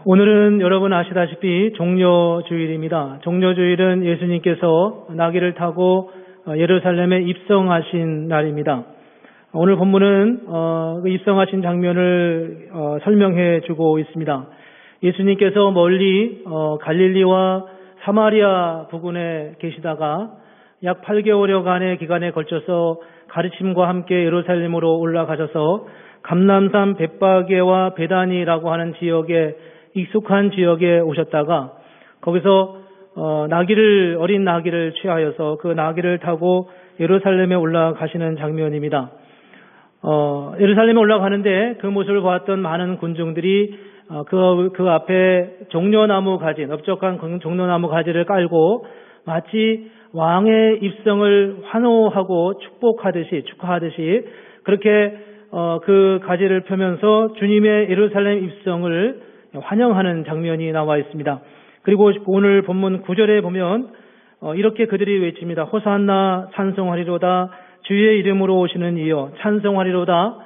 오늘은 여러분 아시다시피 종려주일입니다. 종려주일은 예수님께서 나귀를 타고 예루살렘에 입성하신 날입니다. 오늘 본문은 그 입성하신 장면을 설명해 주고 있습니다. 예수님께서 멀리 갈릴리와 사마리아 부근에 계시다가 약 8개월여간의 기간에 걸쳐서 가르침과 함께 예루살렘으로 올라가셔서 감람산 벳바게와 베다니라고 하는 지역에 익숙한 지역에 오셨다가 거기서 어린 나귀를 취하여서 그 나귀를 타고 예루살렘에 올라가시는 장면입니다. 예루살렘에 올라가는데 그 모습을 보았던 많은 군중들이 그 앞에 종려나무 가지, 넓적한 종려나무 가지를 깔고 마치 왕의 입성을 환호하고 축하하듯이 그렇게 그 가지를 펴면서 주님의 예루살렘 입성을 환영하는 장면이 나와 있습니다. 그리고 오늘 본문 9절에 보면 이렇게 그들이 외칩니다. 호산나 찬송하리로다. 주의 이름으로 오시는 이여 찬송하리로다.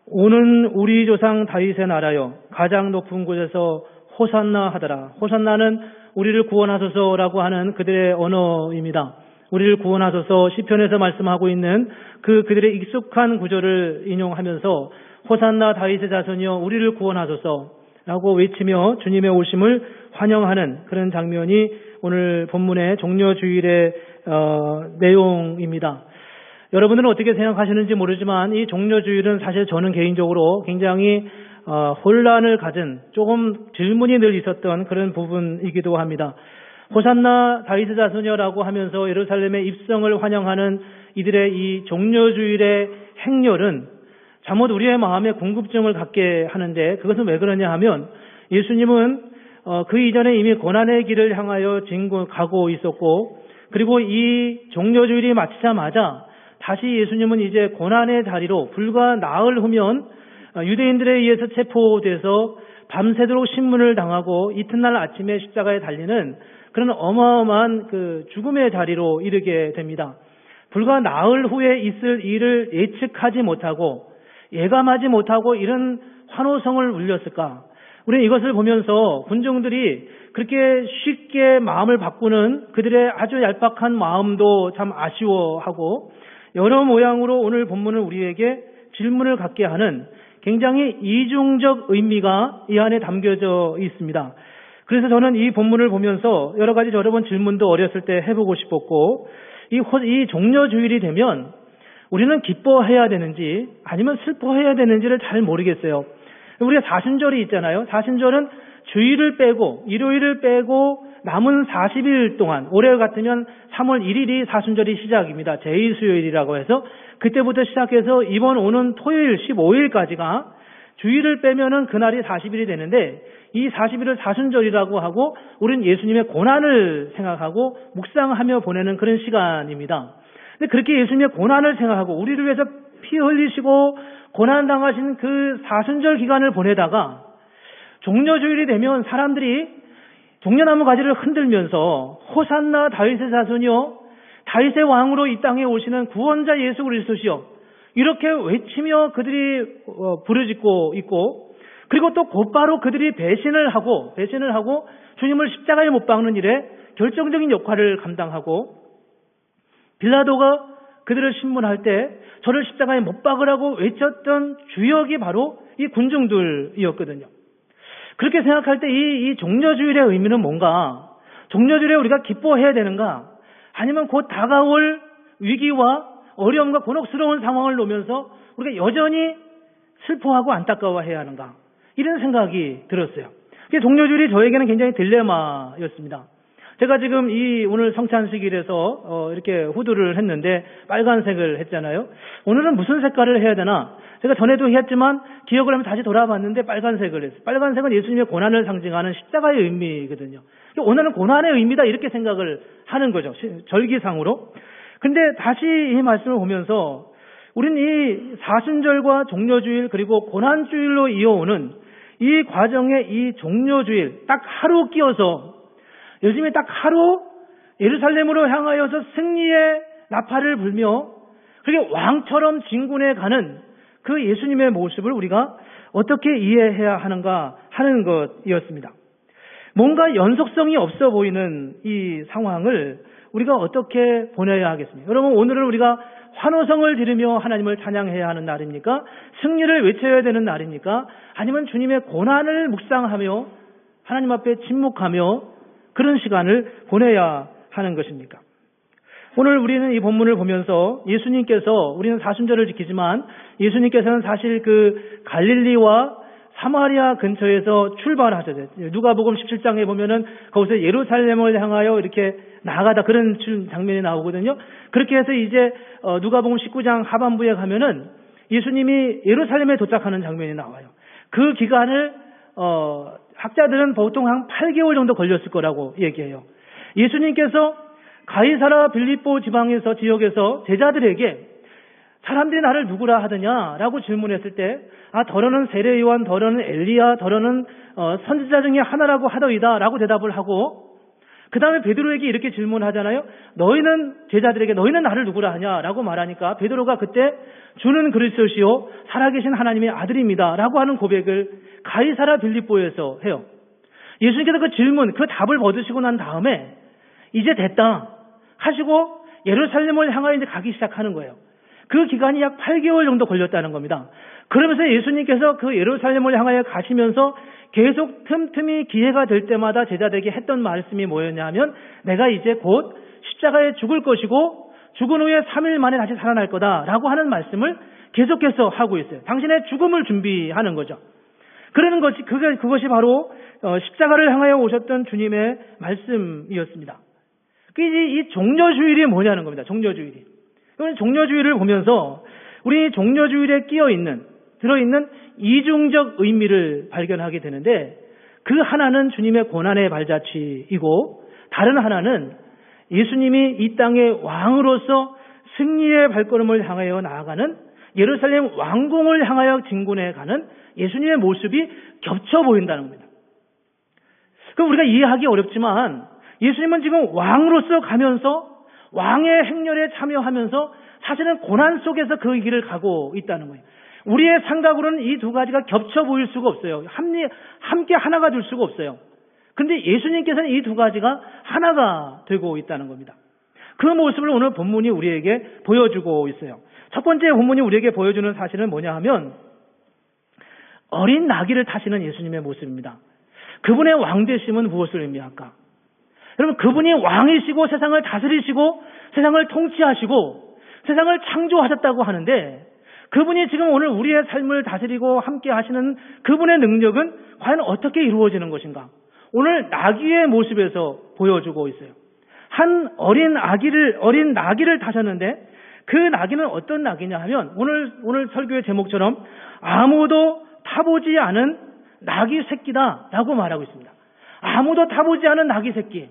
오는 우리 조상 다윗의 나라여 가장 높은 곳에서 호산나 하더라. 호산나는 우리를 구원하소서라고 하는 그들의 언어입니다. 우리를 구원하소서 시편에서 말씀하고 있는 그들의 익숙한 구절을 인용하면서 호산나 다윗의 자손이여 우리를 구원하소서라고 외치며 주님의 오심을 환영하는 그런 장면이 오늘 본문의 종려주일의 내용입니다. 여러분들은 어떻게 생각하시는지 모르지만 이 종려주일은 사실 저는 개인적으로 굉장히 혼란을 가진 조금 질문이 늘 있었던 그런 부분이기도 합니다. 호산나 다윗의 자손이여라고 하면서 예루살렘의 입성을 환영하는 이들의 이 종려주일의 행렬은 잘못 우리의 마음에 궁금증을 갖게 하는데 그것은 왜 그러냐 하면 예수님은 그 이전에 이미 고난의 길을 향하여 가고 있었고 그리고 이 종려주일이 마치자마자 다시 예수님은 이제 고난의 자리로 불과 나흘 후면 유대인들에 의해서 체포돼서 밤새도록 신문을 당하고 이튿날 아침에 십자가에 달리는 그런 어마어마한 그 죽음의 자리로 이르게 됩니다. 불과 나흘 후에 있을 일을 예측하지 못하고 예감하지 못하고 이런 환호성을 울렸을까? 우리는 이것을 보면서 군중들이 그렇게 쉽게 마음을 바꾸는 그들의 아주 얄팍한 마음도 참 아쉬워하고 여러 모양으로 오늘 본문은 우리에게 질문을 갖게 하는 굉장히 이중적 의미가 이 안에 담겨져 있습니다. 그래서 저는 이 본문을 보면서 여러 가지 여러 번 질문도 어렸을 때 해보고 싶었고 이 종려주일이 되면 우리는 기뻐해야 되는지 아니면 슬퍼해야 되는지를 잘 모르겠어요. 우리가 사순절이 있잖아요. 사순절은 주일을 빼고 일요일을 빼고 남은 40일 동안 올해 같으면 3월 1일이 사순절이 시작입니다. 제2수요일이라고 해서 그때부터 시작해서 이번 오는 토요일 15일까지가 주일을 빼면은 그날이 40일이 되는데 이 40일을 사순절이라고 하고 우리는 예수님의 고난을 생각하고 묵상하며 보내는 그런 시간입니다. 근데 그렇게 예수님의 고난을 생각하고 우리를 위해서 피 흘리시고 고난당하신 그 사순절 기간을 보내다가 종려주일이 되면 사람들이 종려나무 가지를 흔들면서 호산나 다윗의 자손이여 다윗의 왕으로 이 땅에 오시는 구원자 예수 그리스도시여 이렇게 외치며 그들이 부르짖고 있고 그리고 또 곧바로 그들이 배신을 하고 주님을 십자가에 못 박는 일에 결정적인 역할을 감당하고 빌라도가 그들을 신문할 때 저를 십자가에 못 박으라고 외쳤던 주역이 바로 이 군중들이었거든요. 그렇게 생각할 때 이 종려주일의 의미는 뭔가? 종려주일에 우리가 기뻐해야 되는가? 아니면 곧 다가올 위기와 어려움과 곤혹스러운 상황을 놓으면서 우리가 여전히 슬퍼하고 안타까워해야 하는가? 이런 생각이 들었어요. 종려주일이 저에게는 굉장히 딜레마였습니다. 제가 지금 오늘 성찬식일에서 이렇게 후두를 했는데 빨간색을 했잖아요. 오늘은 무슨 색깔을 해야 되나? 제가 전에도 했지만 기억을 하면 다시 돌아봤는데 빨간색을 했어요. 빨간색은 예수님의 고난을 상징하는 십자가의 의미거든요. 오늘은 고난의 의미다 이렇게 생각을 하는 거죠. 절기상으로. 근데 다시 이 말씀을 보면서 우리는 이 사순절과 종려주일 그리고 고난주일로 이어오는 이 과정에 이 종려주일 딱 하루 끼어서 요즘에 딱 하루 예루살렘으로 향하여서 승리의 나팔을 불며 그렇게 왕처럼 진군해 가는 그 예수님의 모습을 우리가 어떻게 이해해야 하는가 하는 것이었습니다. 뭔가 연속성이 없어 보이는 이 상황을 우리가 어떻게 보내야 하겠습니까? 여러분, 오늘은 우리가 환호성을 지르며 하나님을 찬양해야 하는 날입니까? 승리를 외쳐야 되는 날입니까? 아니면 주님의 고난을 묵상하며 하나님 앞에 침묵하며 그런 시간을 보내야 하는 것입니까? 오늘 우리는 이 본문을 보면서 예수님께서, 우리는 사순절을 지키지만 예수님께서는 사실 그 갈릴리와 사마리아 근처에서 출발하셨어요. 누가복음 17장에 보면은 거기서 예루살렘을 향하여 이렇게 나아가다, 그런 장면이 나오거든요. 그렇게 해서 이제 누가복음 19장 하반부에 가면은 예수님이 예루살렘에 도착하는 장면이 나와요. 그 기간을 학자들은 보통 한 8개월 정도 걸렸을 거라고 얘기해요. 예수님께서 가이사라 빌립보 지역에서 제자들에게 사람들이 나를 누구라 하더냐라고 질문했을 때, 더러는 세례 요한, 더러는 엘리야, 더러는 선지자 중에 하나라고 하더이다라고 대답을 하고, 그 다음에 베드로에게 이렇게 질문하잖아요. 제자들에게 너희는 나를 누구라 하냐라고 말하니까 베드로가 그때 주는 그리스도시요 살아계신 하나님의 아들입니다라고 하는 고백을 가이사라 빌립보에서 해요. 예수님께서 그 질문, 그 답을 얻으시고 난 다음에 이제 됐다 하시고 예루살렘을 향하여 이제 가기 시작하는 거예요. 그 기간이 약 8개월 정도 걸렸다는 겁니다. 그러면서 예수님께서 그 예루살렘을 향하여 가시면서 계속 틈틈이 기회가 될 때마다 제자들에게 했던 말씀이 뭐였냐 하면, 내가 이제 곧 십자가에 죽을 것이고 죽은 후에 3일 만에 다시 살아날 거다라고 하는 말씀을 계속해서 하고 있어요. 당신의 죽음을 준비하는 거죠. 그러는 것이, 그것이 바로 십자가를 향하여 오셨던 주님의 말씀이었습니다. 이 종려주일이 뭐냐는 겁니다. 종려주일이. 종려주일을 보면서 우리 종려주일에 들어있는 이중적 의미를 발견하게 되는데, 그 하나는 주님의 고난의 발자취이고 다른 하나는 예수님이 이 땅의 왕으로서 승리의 발걸음을 향하여 나아가는, 예루살렘 왕궁을 향하여 진군해 가는 예수님의 모습이 겹쳐 보인다는 겁니다. 그럼 우리가 이해하기 어렵지만 예수님은 지금 왕으로서 가면서 왕의 행렬에 참여하면서 사실은 고난 속에서 그 길을 가고 있다는 거예요. 우리의 생각으로는 이 두 가지가 겹쳐 보일 수가 없어요. 함께 하나가 될 수가 없어요. 그런데 예수님께서는 이 두 가지가 하나가 되고 있다는 겁니다. 그 모습을 오늘 본문이 우리에게 보여주고 있어요. 첫 번째 본문이 우리에게 보여주는 사실은 뭐냐 하면, 어린 나귀를 타시는 예수님의 모습입니다. 그분의 왕되심은 무엇을 의미할까? 여러분, 그분이 왕이시고 세상을 다스리시고 세상을 통치하시고 세상을 창조하셨다고 하는데, 그분이 지금 오늘 우리의 삶을 다스리고 함께 하시는 그분의 능력은 과연 어떻게 이루어지는 것인가? 오늘 나귀의 모습에서 보여주고 있어요. 한 어린 나귀를 타셨는데, 그 나귀는 어떤 나귀냐 하면, 오늘 설교의 제목처럼 아무도 타보지 않은 나귀 새끼다라고 말하고 있습니다. 아무도 타보지 않은 나귀 새끼.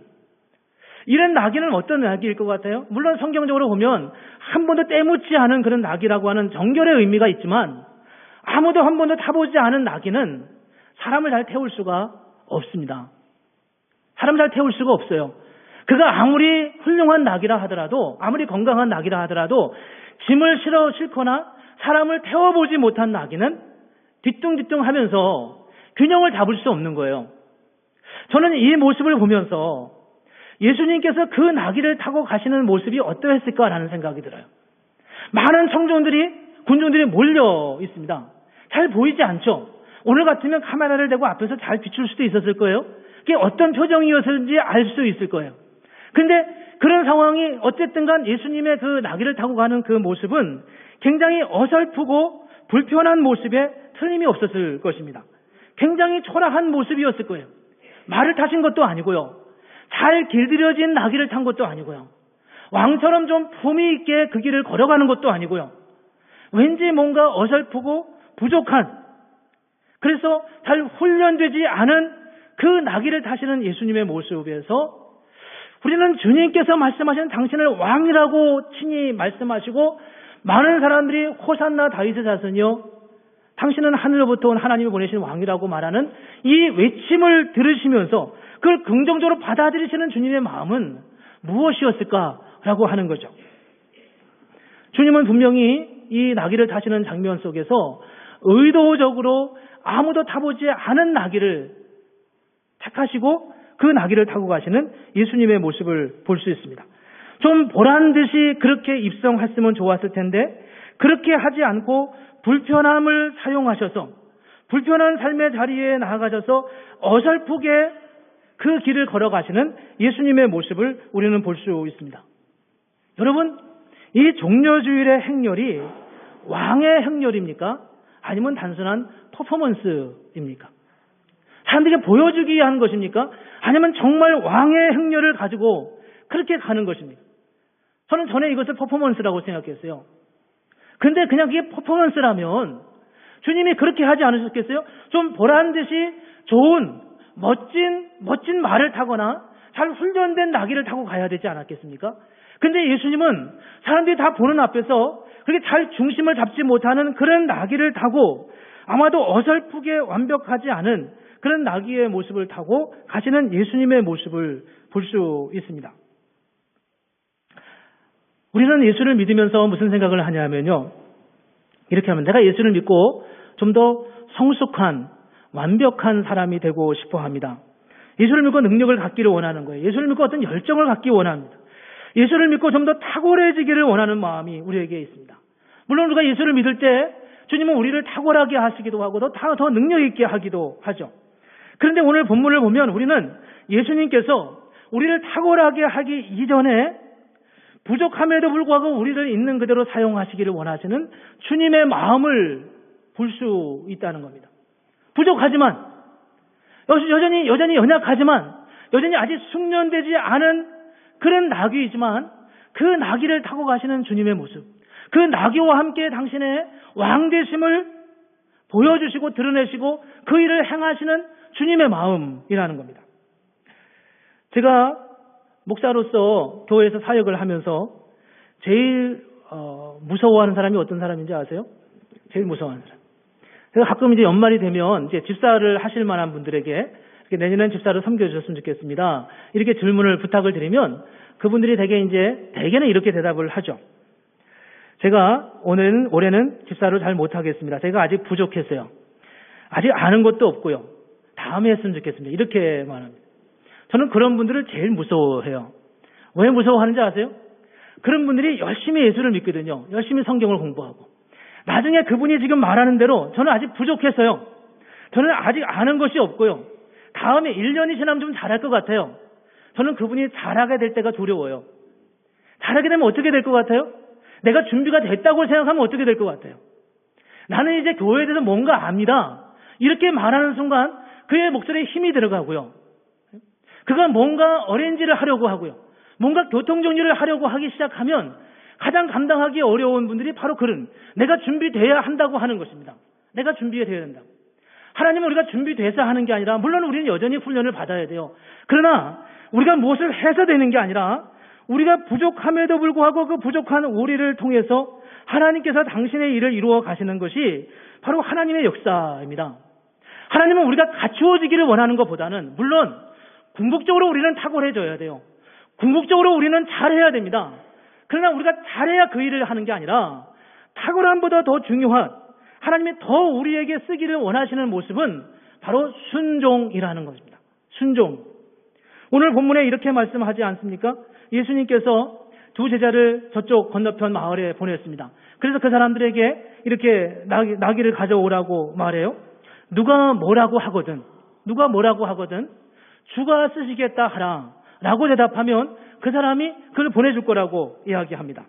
이런 나귀는 어떤 나귀일 것 같아요? 물론 성경적으로 보면 한 번도 떼묻지 않은 그런 나귀라고 하는 정결의 의미가 있지만, 아무도 한 번도 타보지 않은 나귀는 사람을 잘 태울 수가 없습니다. 사람을 잘 태울 수가 없어요. 그가 아무리 훌륭한 나귀라 하더라도, 아무리 건강한 나귀라 하더라도 짐을 싣거나 사람을 태워보지 못한 나귀는 뒤뚱뒤뚱 하면서 균형을 잡을 수 없는 거예요. 저는 이 모습을 보면서 예수님께서 그 나귀를 타고 가시는 모습이 어떠했을까라는 생각이 들어요. 많은 군중들이 몰려 있습니다. 잘 보이지 않죠? 오늘 같으면 카메라를 대고 앞에서 잘 비출 수도 있었을 거예요. 그게 어떤 표정이었는지 알 수 있을 거예요. 근데 그런 상황이 어쨌든 간 예수님의 그 나귀를 타고 가는 그 모습은 굉장히 어설프고 불편한 모습에 틀림이 없었을 것입니다. 굉장히 초라한 모습이었을 거예요. 말을 타신 것도 아니고요. 잘 길들여진 나귀를 탄 것도 아니고요. 왕처럼 좀 품위 있게 그 길을 걸어가는 것도 아니고요. 왠지 뭔가 어설프고 부족한, 그래서 잘 훈련되지 않은 그 나귀를 타시는 예수님의 모습에서 우리는 주님께서 말씀하신 당신을 왕이라고 친히 말씀하시고, 많은 사람들이 호산나 다윗의 자손이요, 당신은 하늘로부터 온 하나님이 보내신 왕이라고 말하는 이 외침을 들으시면서 그걸 긍정적으로 받아들이시는 주님의 마음은 무엇이었을까라고 하는 거죠. 주님은 분명히 이 나귀를 타시는 장면 속에서 의도적으로 아무도 타보지 않은 나귀를 택하시고 그 나귀를 타고 가시는 예수님의 모습을 볼 수 있습니다. 좀 보란 듯이 그렇게 입성했으면 좋았을 텐데 그렇게 하지 않고 불편함을 사용하셔서 불편한 삶의 자리에 나아가셔서 어설프게 그 길을 걸어가시는 예수님의 모습을 우리는 볼 수 있습니다. 여러분, 이 종려주일의 행렬이 왕의 행렬입니까? 아니면 단순한 퍼포먼스입니까? 사람들에게 보여주기 위한 것입니까? 아니면 정말 왕의 행렬을 가지고 그렇게 가는 것입니까? 저는 전에 이것을 퍼포먼스라고 생각했어요. 근데 그냥 그게 퍼포먼스라면 주님이 그렇게 하지 않으셨겠어요? 좀 보란 듯이 좋은 멋진 말을 타거나 잘 훈련된 나귀를 타고 가야 되지 않았겠습니까? 근데 예수님은 사람들이 다 보는 앞에서 그렇게 잘 중심을 잡지 못하는 그런 나귀를 타고 아마도 어설프게 완벽하지 않은 그런 나귀의 모습을 타고 가시는 예수님의 모습을 볼 수 있습니다. 우리는 예수를 믿으면서 무슨 생각을 하냐면요. 이렇게 하면 내가 예수를 믿고 좀 더 성숙한 완벽한 사람이 되고 싶어 합니다. 예수를 믿고 능력을 갖기를 원하는 거예요. 예수를 믿고 어떤 열정을 갖기 원합니다. 예수를 믿고 좀 더 탁월해지기를 원하는 마음이 우리에게 있습니다. 물론 우리가 예수를 믿을 때 주님은 우리를 탁월하게 하시기도 하고 더 능력 있게 하기도 하죠. 그런데 오늘 본문을 보면 우리는 예수님께서 우리를 탁월하게 하기 이전에 부족함에도 불구하고 우리를 있는 그대로 사용하시기를 원하시는 주님의 마음을 볼 수 있다는 겁니다. 부족하지만 여전히 연약하지만 여전히 아직 숙련되지 않은 그런 나귀이지만 그 나귀를 타고 가시는 주님의 모습, 그 나귀와 함께 당신의 왕되심을 보여주시고 드러내시고 그 일을 행하시는 주님의 마음이라는 겁니다. 제가 목사로서 교회에서 사역을 하면서 제일 무서워하는 사람이 어떤 사람인지 아세요? 제일 무서워하는 사람. 제가 가끔 이제 연말이 되면 이제 집사를 하실 만한 분들에게 내년엔 집사를 섬겨주셨으면 좋겠습니다. 이렇게 질문을 부탁을 드리면 그분들이 대개는 이렇게 대답을 하죠. 제가 올해는 집사를 잘 못하겠습니다. 제가 아직 부족했어요. 아직 아는 것도 없고요. 다음에 했으면 좋겠습니다. 이렇게 말합니다. 저는 그런 분들을 제일 무서워해요. 왜 무서워하는지 아세요? 그런 분들이 열심히 예수를 믿거든요. 열심히 성경을 공부하고. 나중에 그분이 지금 말하는 대로 저는 아직 부족했어요. 저는 아직 아는 것이 없고요. 다음에 1년이 지나면 좀 잘할 것 같아요. 저는 그분이 잘하게 될 때가 두려워요. 잘하게 되면 어떻게 될 것 같아요? 내가 준비가 됐다고 생각하면 어떻게 될 것 같아요? 나는 이제 교회에 대해서 뭔가 압니다. 이렇게 말하는 순간 그의 목소리에 힘이 들어가고요. 그가 뭔가 어레인지를 하려고 하고요. 뭔가 교통정리를 하려고 하기 시작하면 가장 감당하기 어려운 분들이 바로 내가 준비돼야 한다고 하는 것입니다. 내가 준비돼야 된다. 하나님은 우리가 준비돼서 하는 게 아니라 물론 우리는 여전히 훈련을 받아야 돼요. 그러나 우리가 무엇을 해서 되는 게 아니라 우리가 부족함에도 불구하고 그 부족한 우리를 통해서 하나님께서 당신의 일을 이루어 가시는 것이 바로 하나님의 역사입니다. 하나님은 우리가 갖추어지기를 원하는 것보다는 물론 궁극적으로 우리는 탁월해져야 돼요. 궁극적으로 우리는 잘해야 됩니다. 그러나 우리가 잘해야 그 일을 하는 게 아니라 탁월함보다 더 중요한 하나님이 더 우리에게 쓰기를 원하시는 모습은 바로 순종이라는 것입니다. 순종. 오늘 본문에 이렇게 말씀하지 않습니까? 예수님께서 두 제자를 저쪽 건너편 마을에 보냈습니다. 그래서 그 사람들에게 이렇게 나귀를 가져오라고 말해요. 누가 뭐라고 하거든 주가 쓰시겠다 하라 라고 대답하면 그 사람이 그를 보내줄 거라고 이야기합니다.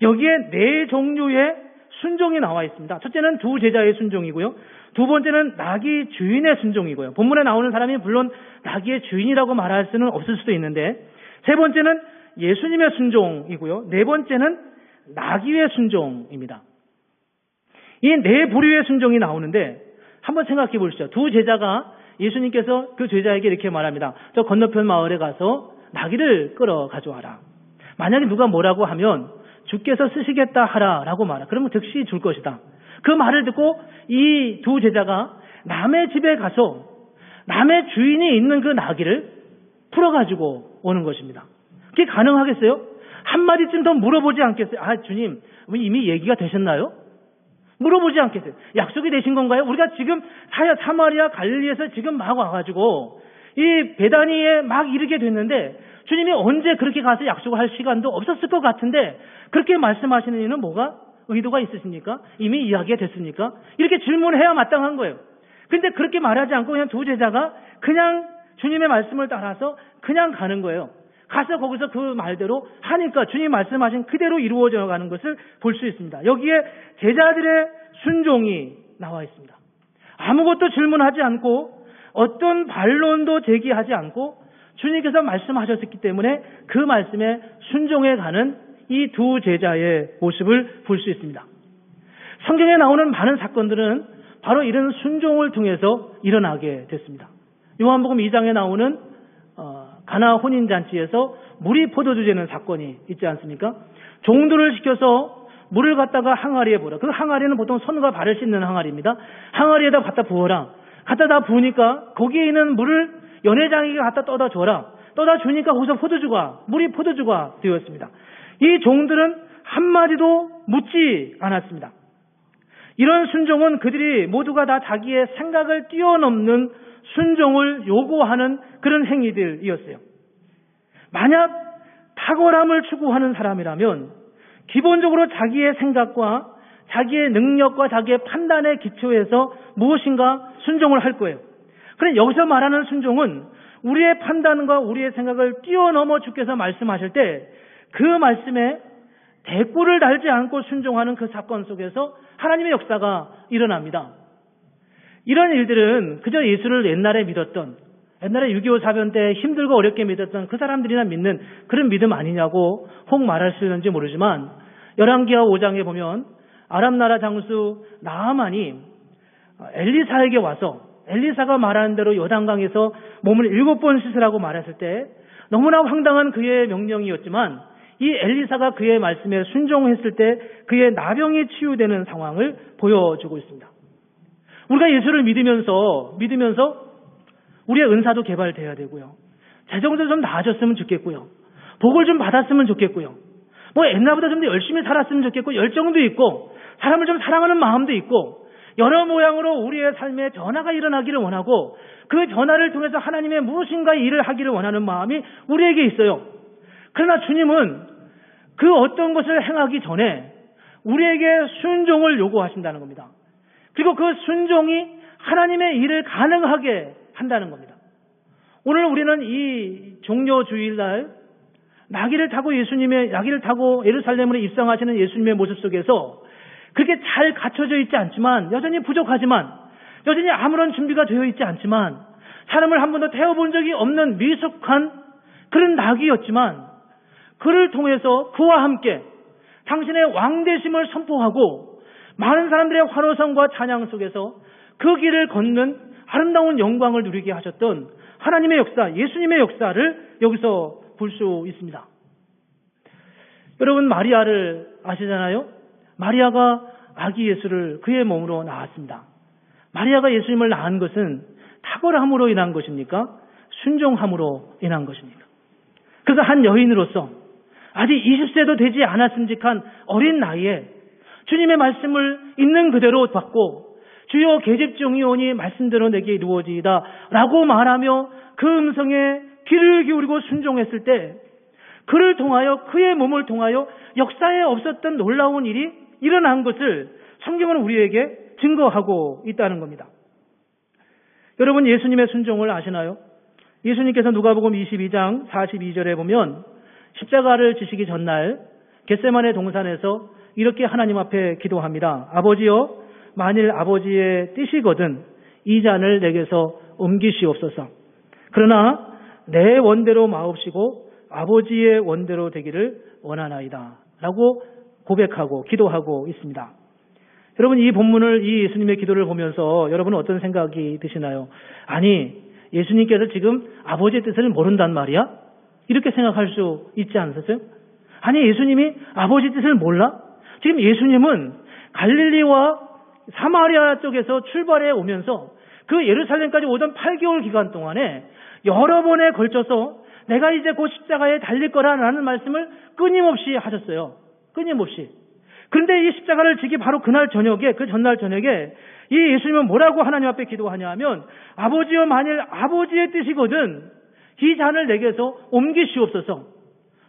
여기에 네 종류의 순종이 나와 있습니다. 첫째는 두 제자의 순종이고요. 두 번째는 나귀 주인의 순종이고요. 본문에 나오는 사람이 물론 나귀의 주인이라고 말할 수는 없을 수도 있는데 세 번째는 예수님의 순종이고요. 네 번째는 나귀의 순종입니다. 이 네 부류의 순종이 나오는데 한번 생각해 보시죠. 두 제자가 예수님께서 그 제자에게 이렇게 말합니다. 저 건너편 마을에 가서 나귀를 끌어 가져와라. 만약에 누가 뭐라고 하면 주께서 쓰시겠다 하라 라고 말하. 그러면 즉시 줄 것이다. 그 말을 듣고 이 두 제자가 남의 집에 가서 남의 주인이 있는 그 나귀를 풀어가지고 오는 것입니다. 그게 가능하겠어요? 한마디쯤 더 물어보지 않겠어요? 아, 주님, 이미 얘기가 되셨나요? 물어보지 않겠어요? 약속이 되신 건가요? 우리가 지금 사마리아 갈릴리에서 지금 막 와가지고 이 베다니에 막 이르게 됐는데 주님이 언제 그렇게 가서 약속을 할 시간도 없었을 것 같은데 그렇게 말씀하시는 이유는 뭐가 의도가 있으십니까? 이미 이야기가 됐습니까? 이렇게 질문해야 마땅한 거예요. 근데 그렇게 말하지 않고 그냥 두 제자가 그냥 주님의 말씀을 따라서 그냥 가는 거예요. 가서 거기서 그 말대로 하니까 주님 말씀하신 그대로 이루어져 가는 것을 볼 수 있습니다. 여기에 제자들의 순종이 나와 있습니다. 아무것도 질문하지 않고 어떤 반론도 제기하지 않고 주님께서 말씀하셨기 때문에 그 말씀에 순종해 가는 이 두 제자의 모습을 볼 수 있습니다. 성경에 나오는 많은 사건들은 바로 이런 순종을 통해서 일어나게 됐습니다. 요한복음 2장에 나오는 가나 혼인잔치에서 물이 포도주 되는 사건이 있지 않습니까? 종들을 시켜서 물을 갖다가 항아리에 부어라. 그 항아리는 보통 손과 발을 씻는 항아리입니다. 항아리에다 갖다 부어라. 갖다 다 부으니까 거기에 있는 물을 연회장에게 갖다 떠다 줘라. 떠다 주니까 거기서 물이 포도주가 되었습니다. 이 종들은 한마디도 묻지 않았습니다. 이런 순종은 그들이 모두가 다 자기의 생각을 뛰어넘는 순종을 요구하는 그런 행위들이었어요. 만약 탁월함을 추구하는 사람이라면 기본적으로 자기의 생각과 자기의 능력과 자기의 판단에 기초해서 무엇인가 순종을 할 거예요. 그런데 여기서 말하는 순종은 우리의 판단과 우리의 생각을 뛰어넘어 주께서 말씀하실 때 그 말씀에 대꾸를 달지 않고 순종하는 그 사건 속에서 하나님의 역사가 일어납니다. 이런 일들은 그저 예수를 옛날에 6.25 사변 때 힘들고 어렵게 믿었던 그 사람들이나 믿는 그런 믿음 아니냐고 혹 말할 수 있는지 모르지만 열왕기하 5장에 보면 아람 나라 장수 나아만이 엘리사에게 와서 엘리사가 말하는 대로 요단강에서 몸을 7번 씻으라고 말했을 때 너무나 황당한 그의 명령이었지만 이 엘리사가 그의 말씀에 순종했을 때 그의 나병이 치유되는 상황을 보여주고 있습니다. 우리가 예수를 믿으면서 우리의 은사도 개발돼야 되고요. 재정도 좀 나아졌으면 좋겠고요. 복을 좀 받았으면 좋겠고요. 옛날보다 좀 더 열심히 살았으면 좋겠고 열정도 있고 사람을 좀 사랑하는 마음도 있고 여러 모양으로 우리의 삶에 변화가 일어나기를 원하고 그 변화를 통해서 하나님의 무엇인가 일을 하기를 원하는 마음이 우리에게 있어요. 그러나 주님은 그 어떤 것을 행하기 전에 우리에게 순종을 요구하신다는 겁니다. 그리고 그 순종이 하나님의 일을 가능하게 한다는 겁니다. 오늘 우리는 이 종려 주일날 나귀를 타고 예루살렘으로 입성하시는 예수님의 모습 속에서 그렇게 잘 갖춰져 있지 않지만 여전히 부족하지만 여전히 아무런 준비가 되어 있지 않지만 사람을 한 번도 태워본 적이 없는 미숙한 그런 나귀였지만 그를 통해서 그와 함께 당신의 왕되심을 선포하고 많은 사람들의 환호성과 찬양 속에서 그 길을 걷는 아름다운 영광을 누리게 하셨던 하나님의 역사, 예수님의 역사를 여기서 볼 수 있습니다. 여러분 마리아를 아시잖아요? 마리아가 아기 예수를 그의 몸으로 낳았습니다. 마리아가 예수님을 낳은 것은 탁월함으로 인한 것입니까? 순종함으로 인한 것입니까? 그래서 한 여인으로서 아직 20세도 되지 않았음직한 어린 나이에 주님의 말씀을 있는 그대로 받고 주여 계집종이오니 말씀대로 내게 이루어지이다 라고 말하며 그 음성에 귀를 기울이고 순종했을 때 그를 통하여 그의 몸을 통하여 역사에 없었던 놀라운 일이 일어난 것을 성경은 우리에게 증거하고 있다는 겁니다. 여러분 예수님의 순종을 아시나요? 예수님께서 누가복음 22장 42절에 보면 십자가를 지시기 전날 겟세마네 동산에서 이렇게 하나님 앞에 기도합니다. 아버지여 만일 아버지의 뜻이거든 이 잔을 내게서 옮기시옵소서. 그러나 내 원대로 마옵시고 아버지의 원대로 되기를 원하나이다 라고 고백하고 기도하고 있습니다. 여러분 이 본문을 이 예수님의 기도를 보면서 여러분은 어떤 생각이 드시나요? 아니 예수님께서 지금 아버지의 뜻을 모른단 말이야? 이렇게 생각할 수 있지 않으세요? 아니 예수님이 아버지 뜻을 몰라? 지금 예수님은 갈릴리와 사마리아 쪽에서 출발해 오면서 그 예루살렘까지 오던 8개월 기간 동안에 여러 번에 걸쳐서 내가 이제 곧 십자가에 달릴 거라는 말씀을 끊임없이 하셨어요. 끊임없이. 그런데 이 십자가를 지기 바로 그날 저녁에, 그 전날 저녁에 이 예수님은 뭐라고 하나님 앞에 기도하냐면, 아버지여, 만일 아버지의 뜻이거든 이 잔을 내게서 옮기시옵소서.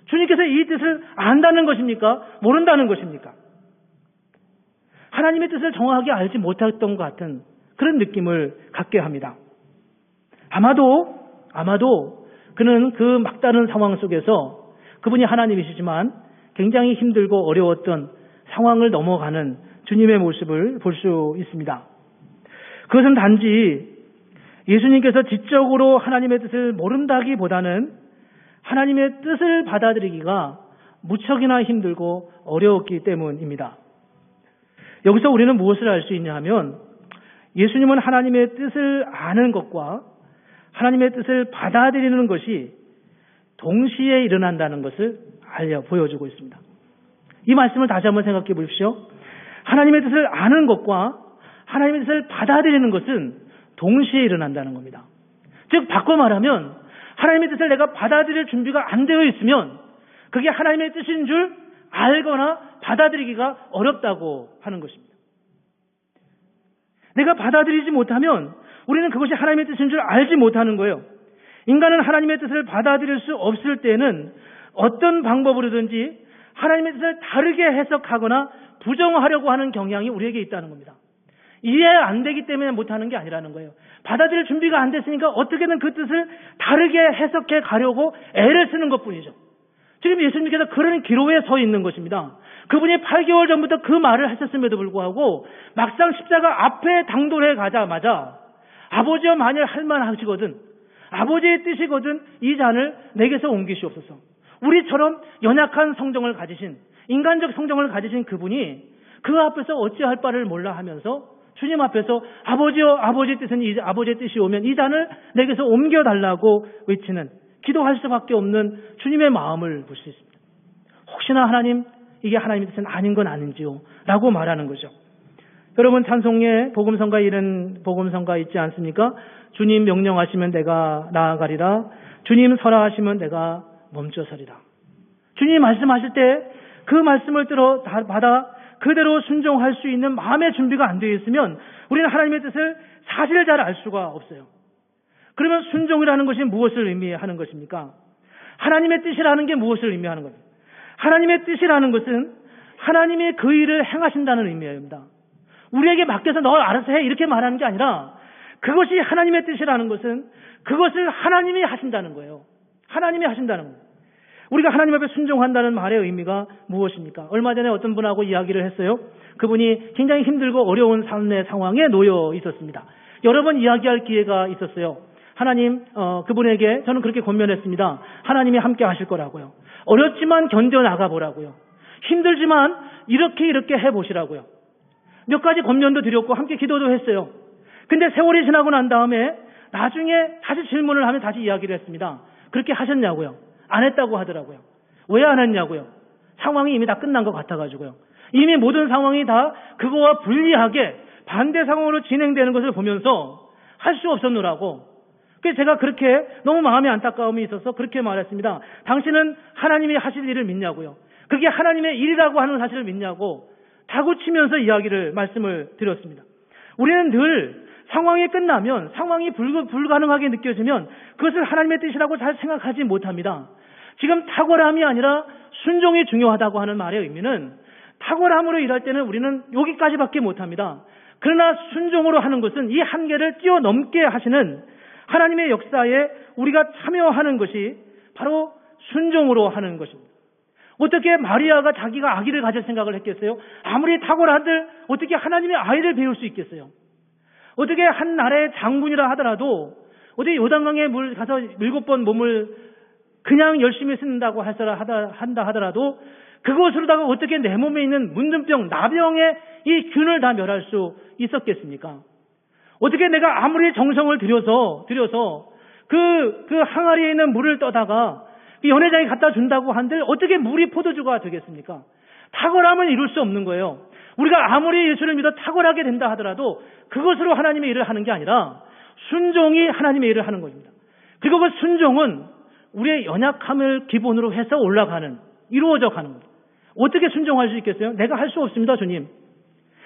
주님께서 이 뜻을 안다는 것입니까? 모른다는 것입니까? 하나님의 뜻을 정확하게 알지 못했던 것 같은 그런 느낌을 갖게 합니다. 아마도 그는 그 막다른 상황 속에서 그분이 하나님이시지만 굉장히 힘들고 어려웠던 상황을 넘어가는 주님의 모습을 볼 수 있습니다. 그것은 단지 예수님께서 지적으로 하나님의 뜻을 모른다기보다는 하나님의 뜻을 받아들이기가 무척이나 힘들고 어려웠기 때문입니다. 여기서 우리는 무엇을 알 수 있냐 하면, 예수님은 하나님의 뜻을 아는 것과 하나님의 뜻을 받아들이는 것이 동시에 일어난다는 것을 보여주고 있습니다. 이 말씀을 다시 한번 생각해 보십시오. 하나님의 뜻을 아는 것과 하나님의 뜻을 받아들이는 것은 동시에 일어난다는 겁니다. 즉 바꿔 말하면, 하나님의 뜻을 내가 받아들일 준비가 안 되어 있으면 그게 하나님의 뜻인 줄 알거나 받아들이기가 어렵다고 하는 것입니다. 내가 받아들이지 못하면 우리는 그것이 하나님의 뜻인 줄 알지 못하는 거예요. 인간은 하나님의 뜻을 받아들일 수 없을 때는 어떤 방법으로든지 하나님의 뜻을 다르게 해석하거나 부정하려고 하는 경향이 우리에게 있다는 겁니다. 이해 안 되기 때문에 못하는 게 아니라는 거예요. 받아들일 준비가 안 됐으니까 어떻게든 그 뜻을 다르게 해석해 가려고 애를 쓰는 것뿐이죠. 지금 예수님께서 그런 기로에 서 있는 것입니다. 그분이 8개월 전부터 그 말을 하셨음에도 불구하고 막상 십자가 앞에 당돌해 가자마자, 아버지여, 만일 할만하시거든, 아버지의 뜻이거든 이 잔을 내게서 옮기시옵소서. 우리처럼 연약한 성정을 가지신, 인간적 성정을 가지신 그분이 그 앞에서 어찌할 바를 몰라 하면서 주님 앞에서 아버지여, 아버지의 뜻은 아버지의 뜻이 오면 이 잔을 내게서 옮겨달라고 외치는, 기도할 수밖에 없는 주님의 마음을 볼 수 있습니다. 혹시나 하나님, 이게 하나님의 뜻은 아닌 건 아닌지요? 라고 말하는 거죠. 여러분, 찬송에 복음성가 이런 복음성가 있지 않습니까? 주님 명령하시면 내가 나아가리라. 주님 설하시면 내가 멈춰서리라. 주님이 말씀하실 때 그 말씀을 받아 그대로 순종할 수 있는 마음의 준비가 안 되어 있으면 우리는 하나님의 뜻을 사실 잘 알 수가 없어요. 그러면 순종이라는 것이 무엇을 의미하는 것입니까? 하나님의 뜻이라는 게 무엇을 의미하는 겁니까? 하나님의 뜻이라는 것은 하나님이 그 일을 행하신다는 의미입니다. 우리에게 맡겨서 너 알아서 해 이렇게 말하는 게 아니라, 그것이 하나님의 뜻이라는 것은 그것을 하나님이 하신다는 거예요. 하나님이 하신다는 거예요. 우리가 하나님 앞에 순종한다는 말의 의미가 무엇입니까? 얼마 전에 어떤 분하고 이야기를 했어요. 그분이 굉장히 힘들고 어려운 삶의 상황에 놓여 있었습니다. 여러 번 이야기할 기회가 있었어요. 하나님, 그분에게 저는 그렇게 권면했습니다. 하나님이 함께 하실 거라고요. 어렵지만 견뎌나가 보라고요. 힘들지만 이렇게 해보시라고요. 몇 가지 권면도 드렸고 함께 기도도 했어요. 근데 세월이 지나고 난 다음에 나중에 다시 질문을 하면 다시 이야기를 했습니다. 그렇게 하셨냐고요? 안 했다고 하더라고요. 왜 안 했냐고요? 상황이 이미 다 끝난 것 같아가지고요. 이미 모든 상황이 다 그거와 불리하게 반대 상황으로 진행되는 것을 보면서 할 수 없었노라고. 그래서 제가 그렇게 너무 마음에 안타까움이 있어서 그렇게 말했습니다. 당신은 하나님이 하실 일을 믿냐고요. 그게 하나님의 일이라고 하는 사실을 믿냐고 다구치면서 말씀을 드렸습니다. 우리는 늘 상황이 끝나면, 상황이 불가능하게 느껴지면 그것을 하나님의 뜻이라고 잘 생각하지 못합니다. 지금 탁월함이 아니라 순종이 중요하다고 하는 말의 의미는, 탁월함으로 일할 때는 우리는 여기까지밖에 못합니다. 그러나 순종으로 하는 것은 이 한계를 뛰어넘게 하시는 하나님의 역사에 우리가 참여하는 것이 바로 순종으로 하는 것입니다. 어떻게 마리아가 자기가 아기를 가질 생각을 했겠어요? 아무리 탁월한들 어떻게 하나님의 아이를 배울 수 있겠어요? 어떻게 한 나라의 장군이라 하더라도 어디 요단강에 가서 7번 몸을 그냥 열심히 쓴다고 한다 하더라도 그것으로다가 어떻게 내 몸에 있는 문둥병, 나병의 이 균을 다 멸할 수 있었겠습니까? 어떻게 내가 아무리 정성을 들여서 그 항아리에 있는 물을 떠다가 연회장에 갖다 준다고 한들 어떻게 물이 포도주가 되겠습니까? 탁월함은 이룰 수 없는 거예요. 우리가 아무리 예수를 믿어 탁월하게 된다 하더라도 그것으로 하나님의 일을 하는 게 아니라 순종이 하나님의 일을 하는 것입니다. 그리고 그 순종은 우리의 연약함을 기본으로 해서 이루어져 가는 겁니다. 어떻게 순종할 수 있겠어요? 내가 할 수 없습니다, 주님.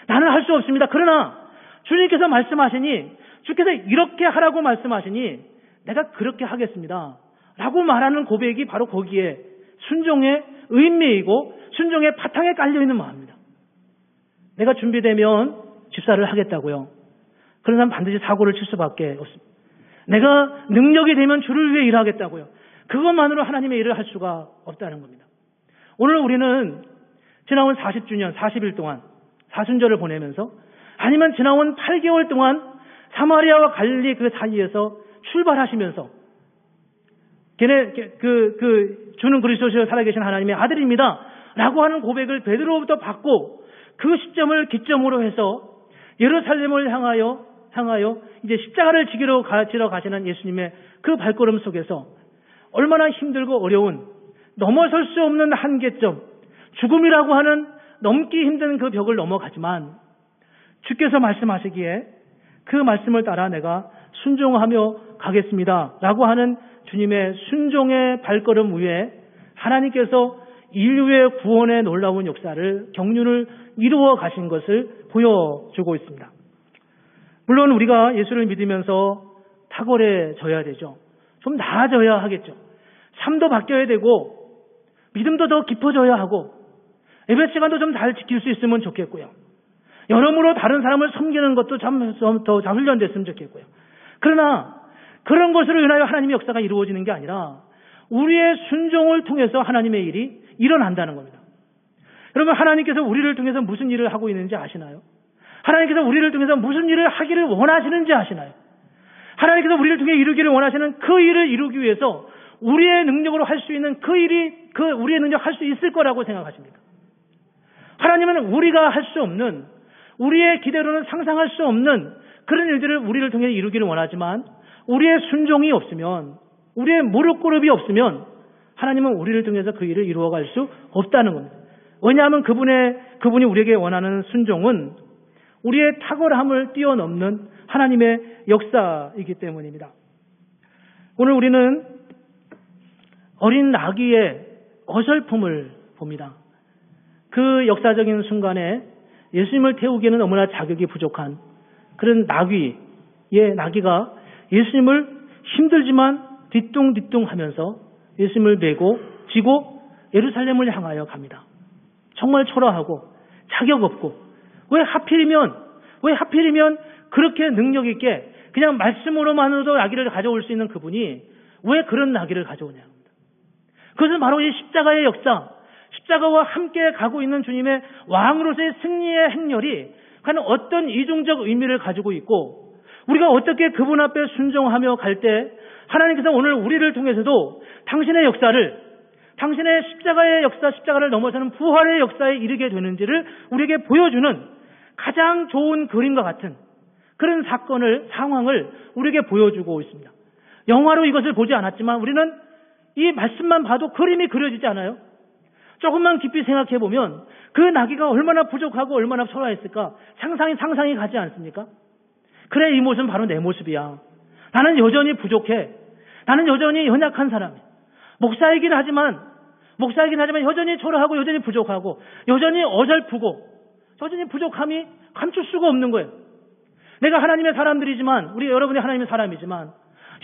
나는 할 수 없습니다. 그러나 주님께서 말씀하시니, 주께서 이렇게 하라고 말씀하시니 내가 그렇게 하겠습니다 라고 말하는 고백이 바로 거기에 순종의 의미이고 순종의 바탕에 깔려있는 마음입니다. 내가 준비되면 집사를 하겠다고요. 그러나 반드시 사고를 칠 수밖에 없습니다. 내가 능력이 되면 주를 위해 일하겠다고요. 그것만으로 하나님의 일을 할 수가 없다는 겁니다. 오늘 우리는 지나온 40주년, 40일 동안 사순절을 보내면서, 아니면 지나온 8개월 동안 사마리아와 갈릴리 그 사이에서 출발하시면서 주는 그리스도시여 살아계신 하나님의 아들입니다 라고 하는 고백을 베드로부터 받고 그 시점을 기점으로 해서 예루살렘을 향하여 이제 십자가를 지러 가시는 예수님의 그 발걸음 속에서 얼마나 힘들고 어려운, 넘어설 수 없는 한계점, 죽음이라고 하는 넘기 힘든 그 벽을 넘어가지만 주께서 말씀하시기에 그 말씀을 따라 내가 순종하며 가겠습니다 라고 하는 주님의 순종의 발걸음 위에 하나님께서 인류의 구원의 놀라운 역사를, 경륜을 이루어 가신 것을 보여주고 있습니다. 물론 우리가 예수를 믿으면서 탁월해져야 되죠. 좀 나아져야 하겠죠. 삶도 바뀌어야 되고 믿음도 더 깊어져야 하고 예배 시간도 좀 잘 지킬 수 있으면 좋겠고요. 여러모로 다른 사람을 섬기는 것도 좀 더 잘 훈련됐으면 좋겠고요. 그러나 그런 것으로 인하여 하나님의 역사가 이루어지는 게 아니라 우리의 순종을 통해서 하나님의 일이 일어난다는 겁니다. 여러분, 하나님께서 우리를 통해서 무슨 일을 하고 있는지 아시나요? 하나님께서 우리를 통해서 무슨 일을 하기를 원하시는지 아시나요? 하나님께서 우리를 통해 이루기를 원하시는 그 일을 이루기 위해서 우리의 능력으로 할 수 있는 그 일이 우리의 능력 할 수 있을 거라고 생각하십니까? 하나님은 우리가 할 수 없는, 우리의 기대로는 상상할 수 없는 그런 일들을 우리를 통해 이루기를 원하지만 우리의 순종이 없으면, 우리의 무릎 꿇음이 없으면 하나님은 우리를 통해서 그 일을 이루어갈 수 없다는 겁니다. 왜냐하면 그분이 우리에게 원하는 순종은 우리의 탁월함을 뛰어넘는 하나님의 역사이기 때문입니다. 오늘 우리는 어린 나귀의 어설픔을 봅니다. 그 역사적인 순간에 예수님을 태우기에는 너무나 자격이 부족한 그런 나귀가 예수님을 힘들지만 뒤뚱뒤뚱 하면서 예수님을 메고 지고 예루살렘을 향하여 갑니다. 정말 초라하고 자격 없고, 왜 하필이면 그렇게 능력 있게 그냥 말씀으로만으로도 나귀를 가져올 수 있는 그분이 왜 그런 나귀를 가져오냐 합니다. 그것은 바로 이 십자가의 역사, 십자가와 함께 가고 있는 주님의 왕으로서의 승리의 행렬이 과연 어떤 이중적 의미를 가지고 있고, 우리가 어떻게 그분 앞에 순종하며 갈 때 하나님께서 오늘 우리를 통해서도 당신의 역사를, 당신의 십자가의 역사, 십자가를 넘어서는 부활의 역사에 이르게 되는지를 우리에게 보여주는 가장 좋은 그림과 같은 그런 상황을 우리에게 보여주고 있습니다. 영화로 이것을 보지 않았지만 우리는 이 말씀만 봐도 그림이 그려지지 않아요? 조금만 깊이 생각해 보면 그 나귀가 얼마나 부족하고 얼마나 초라했을까 상상이 가지 않습니까? 그래, 이 모습은 바로 내 모습이야. 나는 여전히 부족해. 나는 여전히 연약한 사람이야. 목사이긴 하지만 여전히 초라하고 여전히 부족하고 여전히 어설프고 여전히 부족함이 감출 수가 없는 거예요. 내가 하나님의 사람들이지만, 우리 여러분이 하나님의 사람이지만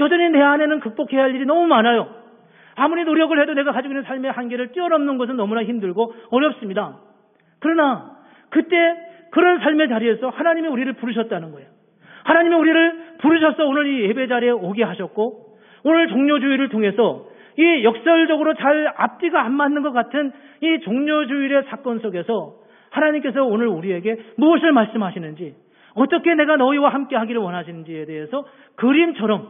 여전히 내 안에는 극복해야 할 일이 너무 많아요. 아무리 노력을 해도 내가 가지고 있는 삶의 한계를 뛰어넘는 것은 너무나 힘들고 어렵습니다. 그러나 그때 그런 삶의 자리에서 하나님이 우리를 부르셨다는 거예요. 하나님이 우리를 부르셔서 오늘 이 예배 자리에 오게 하셨고, 오늘 종료주일을 통해서 이 역설적으로 잘 앞뒤가 안 맞는 것 같은 이 종료주일의 사건 속에서 하나님께서 오늘 우리에게 무엇을 말씀하시는지, 어떻게 내가 너희와 함께 하기를 원하시는지에 대해서 그림처럼,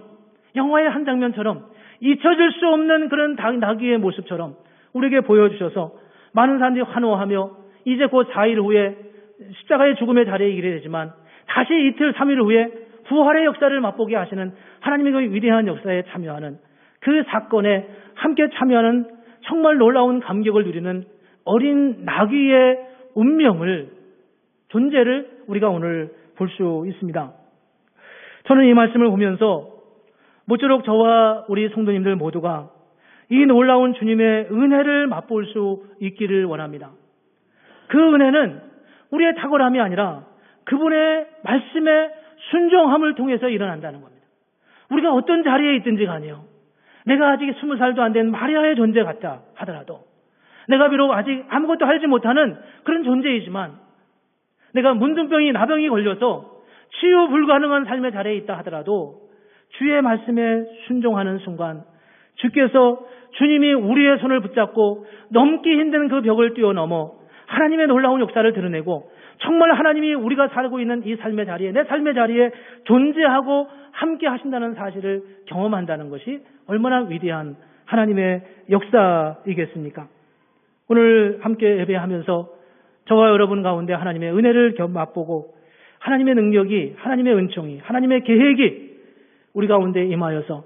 영화의 한 장면처럼 잊혀질 수 없는 그런 나귀의 모습처럼 우리에게 보여주셔서 많은 사람들이 환호하며 이제 곧 4일 후에 십자가의 죽음의 자리에 이르게 되지만 다시 이틀 3일 후에 부활의 역사를 맛보게 하시는 하나님의 그 위대한 역사에 참여하는, 그 사건에 함께 참여하는 정말 놀라운 감격을 누리는 어린 나귀의 운명을, 존재를 우리가 오늘 볼 수 있습니다. 저는 이 말씀을 보면서 모쪼록 저와 우리 성도님들 모두가 이 놀라운 주님의 은혜를 맛볼 수 있기를 원합니다. 그 은혜는 우리의 탁월함이 아니라 그분의 말씀에 순종함을 통해서 일어난다는 겁니다. 우리가 어떤 자리에 있든지 간에요. 내가 아직 20살도 안 된 마리아의 존재 같다 하더라도, 내가 비록 아직 아무것도 하지 못하는 그런 존재이지만, 내가 문둥병이 나병이 걸려서 치유 불가능한 삶의 자리에 있다 하더라도 주의 말씀에 순종하는 순간 주께서 주님이 우리의 손을 붙잡고 넘기 힘든 그 벽을 뛰어넘어 하나님의 놀라운 역사를 드러내고 정말 하나님이 우리가 살고 있는 이 삶의 자리에, 내 삶의 자리에 존재하고 함께 하신다는 사실을 경험한다는 것이 얼마나 위대한 하나님의 역사이겠습니까? 오늘 함께 예배하면서 저와 여러분 가운데 하나님의 은혜를 맛보고 하나님의 능력이, 하나님의 은총이, 하나님의 계획이 우리 가운데 임하여서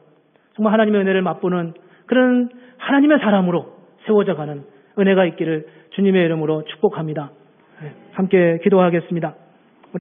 정말 하나님의 은혜를 맛보는 그런 하나님의 사람으로 세워져가는 은혜가 있기를 주님의 이름으로 축복합니다. 함께 기도하겠습니다.